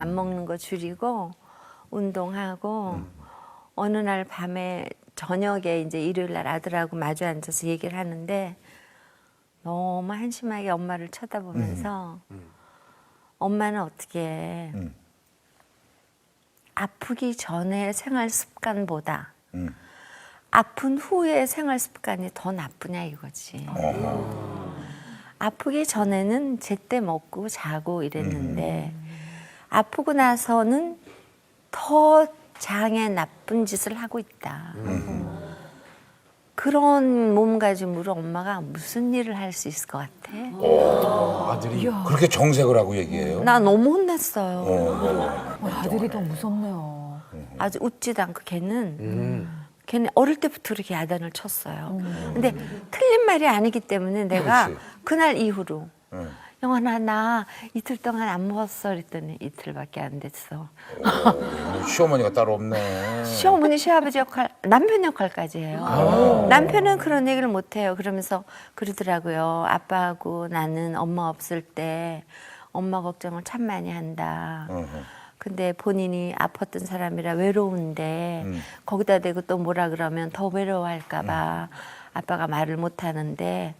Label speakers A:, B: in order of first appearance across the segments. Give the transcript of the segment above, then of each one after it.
A: 안 먹는 거 줄이고 운동하고 어느 날 밤에 저녁에 이제 일요일 날 아들하고 마주 앉아서 얘기를 하는데 너무 한심하게 엄마를 쳐다보면서 엄마는 어떻게 아프기 전에 생활 습관보다 아픈 후의 생활 습관이 더 나쁘냐 이거지. 아프기 전에는 제때 먹고 자고 이랬는데 아프고 나서는 더 장에 나쁜 짓을 하고 있다. 그런 몸가짐으로 엄마가 무슨 일을 할 수 있을 것 같아?
B: 아들이 그렇게 정색을 하고 얘기해요?
A: 나 너무 혼났어요.
C: 아들이 더 무섭네요.
A: 아주 웃지도 않고 걔는 어릴 때부터 그렇게 야단을 쳤어요. 근데 틀린 말이 아니기 때문에 내가
B: 그렇지.
A: 그날 이후로
B: 응.
A: 영환아 나 이틀 동안 안 먹었어 그랬더니 이틀밖에 안 됐어.
B: 시어머니가 따로 없네.
A: 시어머니 시아버지 역할 남편 역할까지 해요. 남편은 그런 얘기를 못 해요. 그러면서 그러더라고요. 아빠하고 나는 엄마 없을 때 엄마 걱정을 참 많이 한다. 근데 본인이 아팠던 사람이라 외로운데 거기다 대고 또 뭐라 그러면 더 외로워할까 봐 아빠가 말을 못 하는데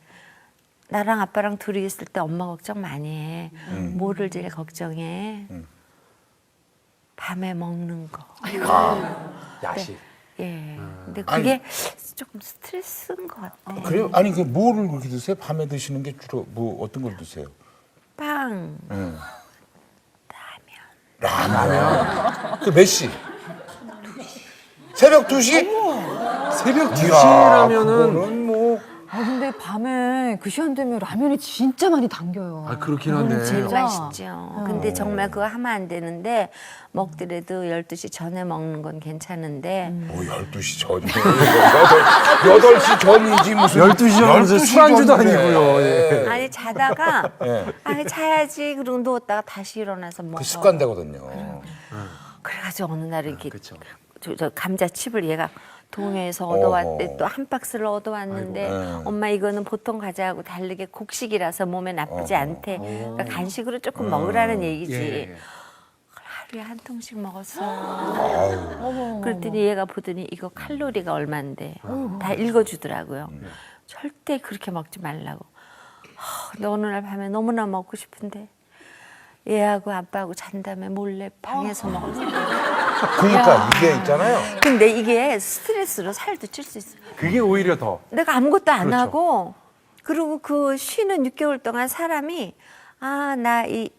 A: 나랑 아빠랑 둘이 있을 때 엄마 걱정 많이 해. 뭐를 제일 걱정해? 밤에 먹는 거.
D: 야식.
A: 예. 근데 그게 조금 스트레스인 것 같아.
B: 그래요? 아니 그 뭐를 그렇게 드세요? 밤에 드시는 게 주로 뭐 어떤 걸 드세요?
A: 빵,
B: 라면. 그 몇 시? 새벽 2시?
D: 새벽
B: 이야,
D: 2시라면은
B: 그거는 뭐
C: 아 근데 밤에 그 시간 되면 라면이 진짜 많이 당겨요.
D: 아 그렇긴 한데.
A: 제일
C: 진짜?
A: 맛있죠. 근데 정말 그거 하면 안 되는데 먹더라도 12시 전에 먹는 건 괜찮은데
B: 뭐 12시 전이에요. 8시 전이지 무슨
D: 12시 면 무슨
B: 12시
D: 술안주도
B: 전인데.
D: 아니고요. 예.
A: 아니 자다가
B: 예.
A: 아 자야지 그러고 누웠다가 다시 일어나서 먹어.
B: 그 습관 되거든요.
A: 그래가지고 어느 날 이렇게
D: 그쵸.
A: 저 감자칩을 얘가 동해에서 얻어왔대.
B: 어허.
A: 또 한 박스를 얻어왔는데
B: 아이고.
A: 엄마 이거는 보통 과자하고 다르게 곡식이라서 몸에 나쁘지 않대. 그러니까 간식으로 조금 먹으라는 얘기지.
D: 예.
A: 하루에 한 통씩 먹었어. 그랬더니 얘가 보더니 이거 칼로리가 얼만데 다 읽어주더라고요. 절대 그렇게 먹지 말라고. 근데 어느 날 밤에 너무나 먹고 싶은데 얘하고 아빠하고 잔 다음에 몰래 방에서 먹었어.
B: 그러니까 이게 있잖아요.
A: 근데 이게 스트레스로 살도 찔 수 있어.
D: 그게 오히려 더.
A: 내가 아무것도 안
D: 그렇죠.
A: 하고 그리고 그 쉬는 6개월 동안 사람이 아, 나 이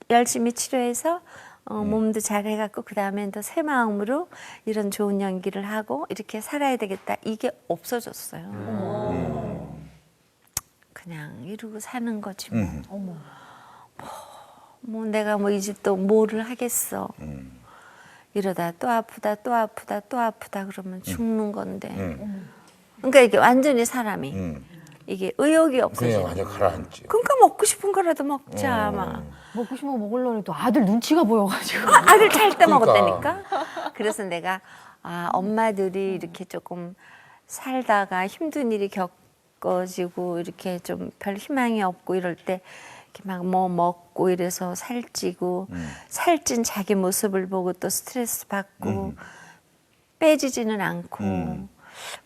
A: 열심히 치료해서 몸도 잘 해갖고 그 다음엔 더 새 마음으로 이런 좋은 연기를 하고 이렇게 살아야 되겠다. 이게 없어졌어요. 그냥 이러고 사는 거지 뭐. 뭐 내가 뭐 이제 또 뭐를 하겠어. 이러다 또 아프다 또 아프다 또 아프다 그러면 죽는 건데. 그러니까 이게 완전히 사람이 이게 의욕이
B: 그냥
A: 없어져.
B: 완전 가라앉지.
A: 그러니까 먹고 싶은 거라도 먹자 막.
C: 먹고 싶은 거 먹으려니 또 아들 눈치가 보여가지고.
A: 아들 잘 때
B: 그러니까.
A: 먹었다니까. 그래서 내가 아 엄마들이 이렇게 조금 살다가 힘든 일이 겪어지고 이렇게 좀 별 희망이 없고 이럴 때 이렇게 막 뭐 먹고 이래서 살찌고 살찐 자기 모습을 보고 또 스트레스 받고 빼지지는 않고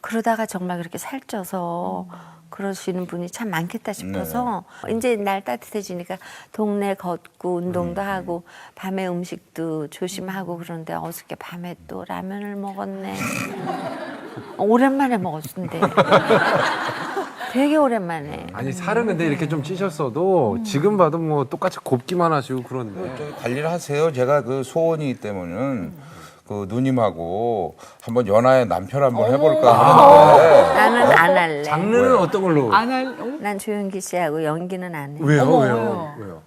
A: 그러다가 정말 그렇게 살쪄서 그러시는 분이 참 많겠다 싶어서 이제 날 따뜻해지니까 동네 걷고 운동도 하고 밤에 음식도 조심하고 그런데 어저께 밤에 또 라면을 먹었네. 오랜만에 먹었는데 되게 오랜만에.
D: 아니 살은 근데 이렇게 좀 찌셨어도 지금 봐도 뭐 똑같이 곱기만 하시고 그런데.
B: 저기 관리를 하세요. 제가 그 소원이기 때문은 그 누님하고 한번 연하의 남편 한번 해볼까 하는데
A: 나는 안 할래.
D: 장르는 어떤 걸로?
A: 난 조용기 씨하고 연기는 안 해.
D: 왜요?
C: 어머,
D: 왜요? 왜요?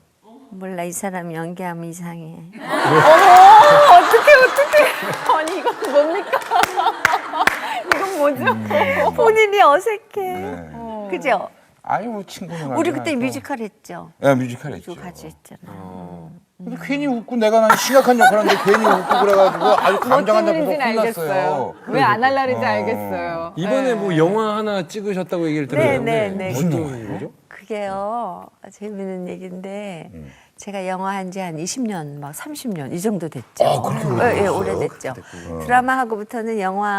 A: 몰라 이 사람 연기하면 이상해.
C: 아니 이건 뭡니까? 이건 뭐죠?
A: 본인이 어색해.
B: 네.
A: 그죠?
B: 아니 뭐 친구는
A: 우리 그때 뮤지컬 했죠.
B: 네, 뮤지컬 했죠.
A: 그 같이 했잖아.
B: 근데 괜히 웃고 내가 난 심각한 역할 하는데 괜히 웃고 그래가지고 아주 감정 안 잡혀서 혼났어요.
C: 왜 안 할라는지 알겠어요.
D: 이번에 뭐 영화 하나 찍으셨다고 얘기를 들었는데
A: 네.
D: 무슨 영화죠?
A: 그게요 재밌는 얘기인데 제가 영화 한 지 한 20년, 막 30년 이 정도 됐죠.
B: 아, 그렇게 오래됐어요?
A: 예, 오래됐죠. 드라마 하고부터는 영화